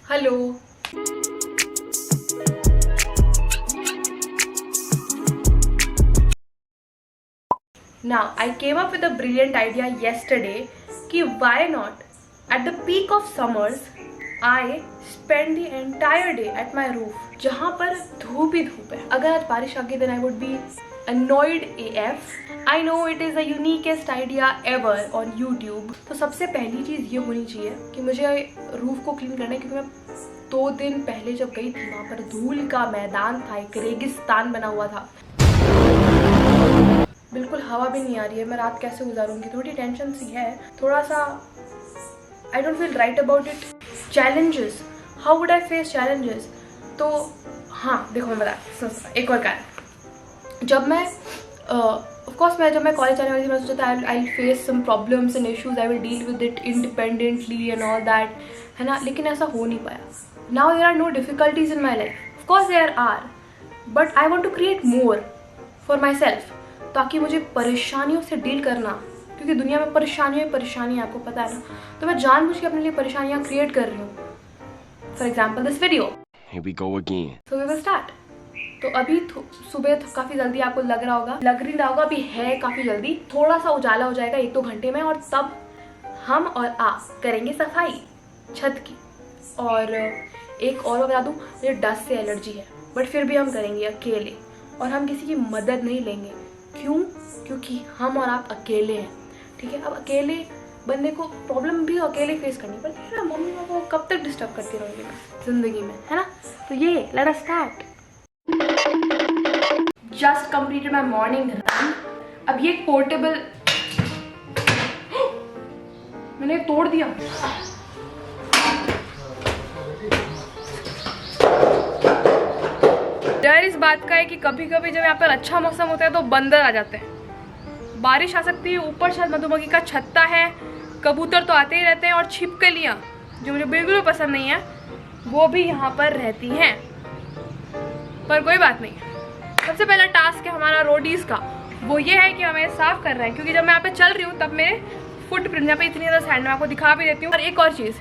Hello. Now, I came up with a brilliant idea yesterday कि why not at the peak of summers I spend the entire day at my roof जहाँ पर धूप ही धूप है. अगर आज बारिश आ गई then I would be annoyed AF. I know it is the uniquest idea ever on YouTube. तो सबसे पहली चीज़ ये होनी चाहिए कि मुझे रूफ को क्लीन करना है, क्योंकि मैं 2 दिन पहले जब गई थी वहाँ पर धूल का मैदान था, एक रेगिस्तान बना हुआ था. बिल्कुल हवा भी नहीं आ रही है. मैं रात कैसे गुजारूंगी, थोड़ी टेंशन सी है, थोड़ा सा I don't feel right about it. Challenges, how would I face challenges? तो हाँ देखो मैं बता एक और कारण. जब मैं जब मैं कॉलेज आने वाली थी, मैं सोचा था I face some problems and issues, I will deal with it independently and all that, है ना. लेकिन ऐसा हो नहीं पाया. Now there are no difficulties in my life. Of course there are, but I want to create more for myself, ताकि मुझे परेशानियों से डील करना, क्योंकि दुनिया में परेशानियाँ आपको पता है ना. तो मैं जानबूझ के अपने लिए परेशानियाँ क्रिएट कर रही हूँ. For example this video. Here we go again. So we will start. तो अभी सुबह काफ़ी जल्दी आपको लग रहा होगा अभी है काफ़ी जल्दी. थोड़ा सा उजाला हो जाएगा 1-2 घंटे में, और तब हम और आप करेंगे सफाई छत की. और एक और बता दूँ, मुझे डस्ट से एलर्जी है, बट फिर भी हम करेंगे अकेले, और हम किसी की मदद नहीं लेंगे. क्यों? क्योंकि हम और आप अकेले हैं, ठीक है. अब अकेले बंदे को प्रॉब्लम भी अकेले फेस करनी पड़ती है ना. मम्मी पापा को कब तक डिस्टर्ब करती रहोगे जिंदगी में, है ना. तो ये let us start. Just completed my morning run. अब ये पोर्टेबल मैंने तोड़ दिया. डर इस बात का है कि कभी कभी जब यहाँ पर अच्छा मौसम होता है तो बंदर आ जाते हैं, बारिश आ सकती है. ऊपर शायद मधुमक्खी का छत्ता है, कबूतर तो आते ही रहते हैं, और छिपकलियाँ जो मुझे बिल्कुल पसंद नहीं है वो भी यहाँ पर रहती हैं. पर कोई बात नहीं. सबसे पहला टास्क है हमारा रोडीज का, वो ये है कि हमें साफ कर रहे हैं, क्योंकि जब मैं यहाँ पे चल रही हूँ तब मेरे फुटप्रिंट यहाँ पे इतनी ज़्यादा सैंड, मैं आपको दिखा भी देती हूँ. और एक और चीज़,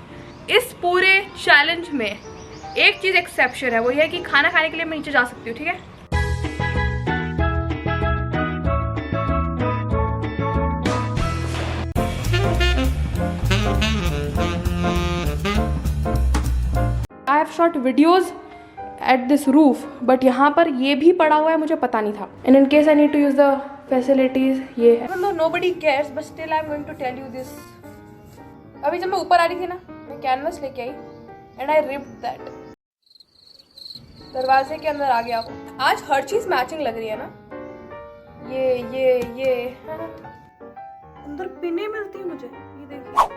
इस पूरे चैलेंज में एक चीज़ एक्सेप्शन है, वो ये है कि खाना खाने के लिए मैं नीचे जा सकती हूँ, ठीक है. I have shot videos at this roof, but यहाँ पर ये भी पड़ा हुआ है, मुझे पता नहीं था. And in case I need to use the facilities, ये है. मतलब nobody cares, but still I am going to tell you this. अभी जब मैं ऊपर आ रही थी ना, मैं कैनवस लेके आई एंड आई रिप्ड दैट. दरवाजे के अंदर आ गया. आज हर चीज मैचिंग लग रही है ना. ये है ना, अंदर पिने मिलती है मुझे, ये देखिए.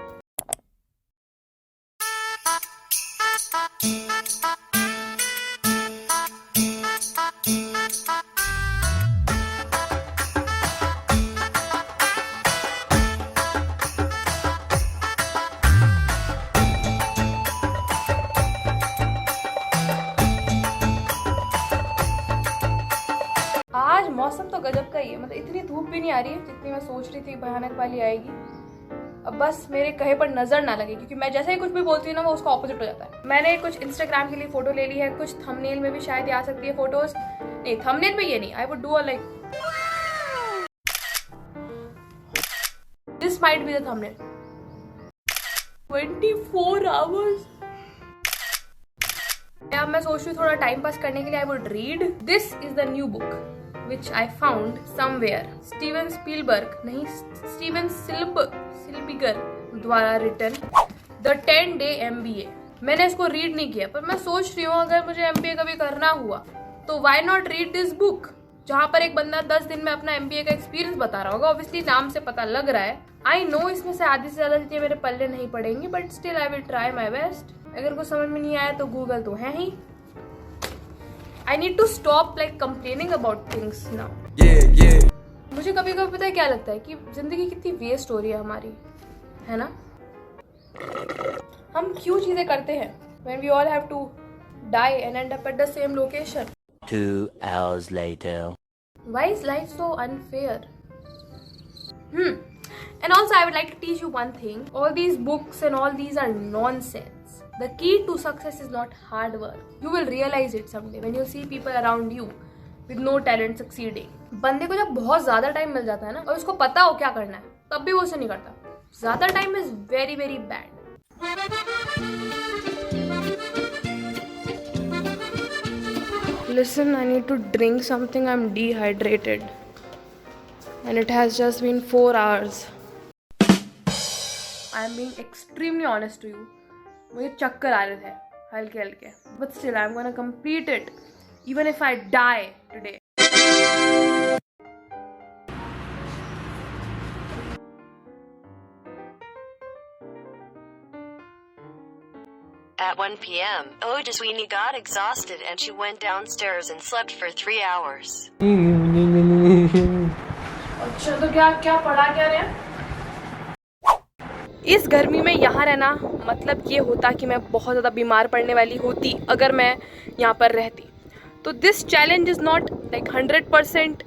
आज मौसम तो गजब का ही है. मतलब इतनी धूप भी नहीं आ रही है जितनी मैं सोच रही थी भयानक वाली आएगी. अब बस मेरे कहे पर नजर ना लगे, क्योंकि मैं जैसे ही कुछ भी बोलती हूँ ना वो उसका ऑपोजिट हो जाता है. मैंने कुछ इंस्टाग्राम के लिए फोटो ले ली है, कुछ थंबनेल में भी शायद आ सकती है फोटोज. नहीं, थंबनेल में ये नहीं. I would do a like this might be the thumbnail. 24 hours. अब मैं सोच रही हूँ थोड़ा टाइम पास करने के लिए I would read. This is the new book which I found somewhere. Steven Spielberg नहीं, स्टीवन सिल्बिगर द्वारा रिटन द 10-day MBA. मैंने इसको रीड नहीं किया, पर मैं सोच रही हूँ अगर मुझे MBA कभी करना हुआ तो why not read this book, जहाँ पर एक बंदा 10 दिन में अपना MBA का एक्सपीरियंस बता रहा होगा. ऑब्वियसली नाम से पता लग रहा है. आई नो इसमें से आधी से ज्यादा चीजें मेरे पल्ले नहीं पड़ेंगी, but still I will try my best. अगर कुछ समझ में नहीं आया तो गूगल तो है ही. I need to stop like complaining about things now. Yeah. मुझे कभी कभी पता है क्या लगता है कि जिंदगी कितनी वेस्ट हो रही है हमारी, है ना. हम क्यों चीजें करते हैं when we all have to die and end up at the same location. 2 hours later. Why is life so unfair? And also I would like to teach you one thing. All these books and all these are nonsense. The key to success is not hard work. You will realize it someday when you see people around you with no talent succeeding. बंदे को जब बहुत ज़्यादा time मिल जाता है ना और उसको पता हो क्या करना है, तब भी वो उसे नहीं करता. ज़्यादा time is very very bad. Listen, I need to drink something. I'm dehydrated. And it has just been 4 hours. I am being extremely honest to you. मुझे चक्कर आ रहे थे हल्के हल्के. But still, I'm gonna complete it. Even if I die today. At 1 p.m., Oja Sweeney got exhausted and she went downstairs and slept for 3 hours. अच्छा तो क्या पढ़ा क्या रहे हैं? इस गर्मी में यहाँ रहना मतलब ये होता कि मैं बहुत ज़्यादा बीमार पड़ने वाली होती अगर मैं यहाँ पर रहती. तो this challenge is not like 100%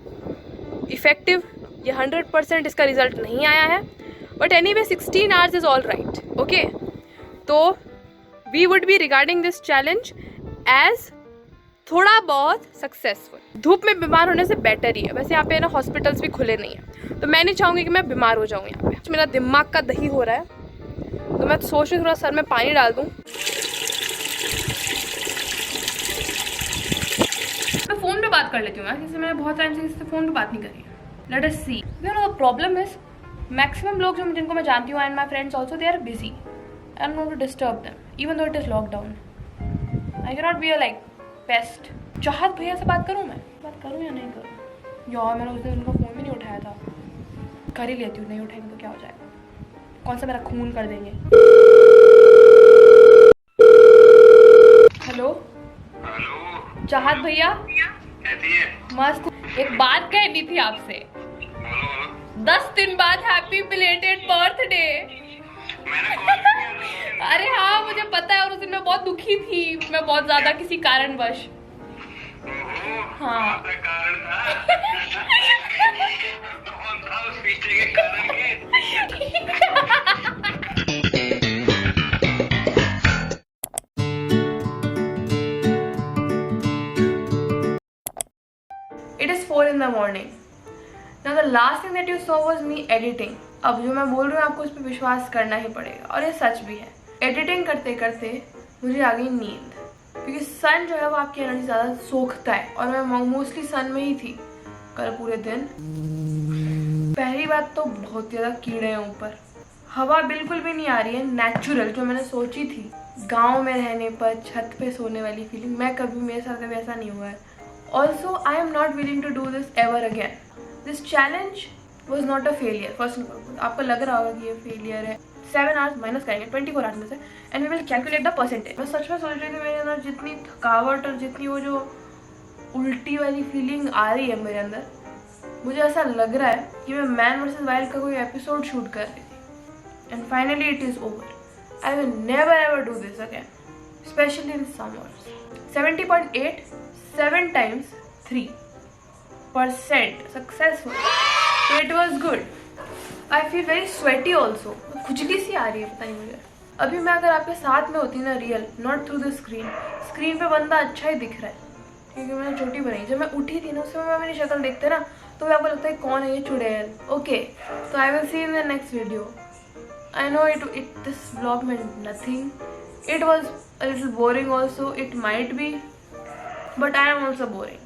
effective. ये 100% इसका रिजल्ट नहीं आया है. But anyway 16 hours is all right. Okay, तो we would be regarding this challenge as थोड़ा बहुत सक्सेसफुल. धूप में बीमार होने से बेटर ही है. वैसे यहाँ पे ना हॉस्पिटल्स भी खुले नहीं हैं, तो मैं नहीं चाहूँगी कि मैं बीमार हो जाऊँ यहाँ पे. मेरा दिमाग का दही हो रहा है, तो मैं सोच रही हूँ थोड़ा सर में पानी डाल दूँ. मैं फ़ोन पे बात कर लेती हूँ यार, जैसे मैंने बहुत टाइम से किसी से फ़ोन पे बात नहीं करी. Let us see. You know the problem is maximum लोग जो जिनको मैं जानती हूँ and my friends also, they are busy. I am not to disturb them even though it is lockdown. I can not be a like pest. Chahat भैया से बात करूँ, मैं बात करूँ या नहीं करूँ? यार मैंने उस दिन उनका फ़ोन भी नहीं उठाया था. कर ही लेती हूँ, नहीं उठाएंगे तो क्या हो जाएगा? कौन सा मेरा खून कर देंगे? हेलो हेलो चाहत भैया, कैसी है? मस्त. एक बात कहनी थी आपसे. बोलो 10 दिन बाद हैप्पी बिलेटेड बर्थडे. मैंने कॉल किया. अरे हाँ मुझे पता है, और उस दिन मैं बहुत दुखी थी, मैं बहुत ज्यादा किसी कारणवश. ओहो, हाँ. कौन सा कारण था? कौन था उस पीछे के कारण के? It is 4 in the morning. Now the last thing that you saw was me editing. अब जो मैं बोल रही हूँ आपको उस पर विश्वास करना ही पड़ेगा, और ये सच भी है. एडिटिंग करते करते मुझे आ गई नींद, क्योंकि सन जो है वो आपकी एनर्जी ज़्यादा सोखता है, और मैं मोस्टली सन में ही थी कल पूरे दिन. पहली बात तो बहुत ज़्यादा कीड़े हैं ऊपर. हवा बिल्कुल भी नहीं आ रही है नेचुरल, जो मैंने सोची थी गांव में रहने पर छत पे सोने वाली फीलिंग. मैं कभी, मेरे साथ कभी ऐसा नहीं हुआ है. Also I am not willing to do this ever again. This challenge was not a failure. First आपको लग रहा होगा कि ये फेलियर है. 7 आवर्स माइनस करेंगे 24 आवर्स में से, and we will calculate the percentage. मैं सच में सोच रही थी मेरे अंदर जितनी थकावट और जितनी वो जो उल्टी वाली फीलिंग आ रही है मेरे अंदर, मुझे ऐसा लग रहा है कि मैं मैन वर्सेस वाइल्ड का कोई एपिसोड शूट कर रही थी. And finally it is over. I will never ever do this again, specially in summers. 70.8 7 times 3% successful. So it was good. I feel very sweaty also. खुजली सी आ रही है, पता नहीं मुझे. अभी मैं अगर आपके साथ में होती ना real, not through the screen. Screen पे बंदा अच्छा ही दिख रहा है क्योंकि मैंने चोटी बनाई. जब मैं उठी थी ना उस समय मेरी शक्ल देखते ना तो आपको लगता है कौन है ये चुड़ैल. ओके, तो I will see in the next video. I know it this vlog meant nothing. It was a little boring also. It might be, but I am also boring.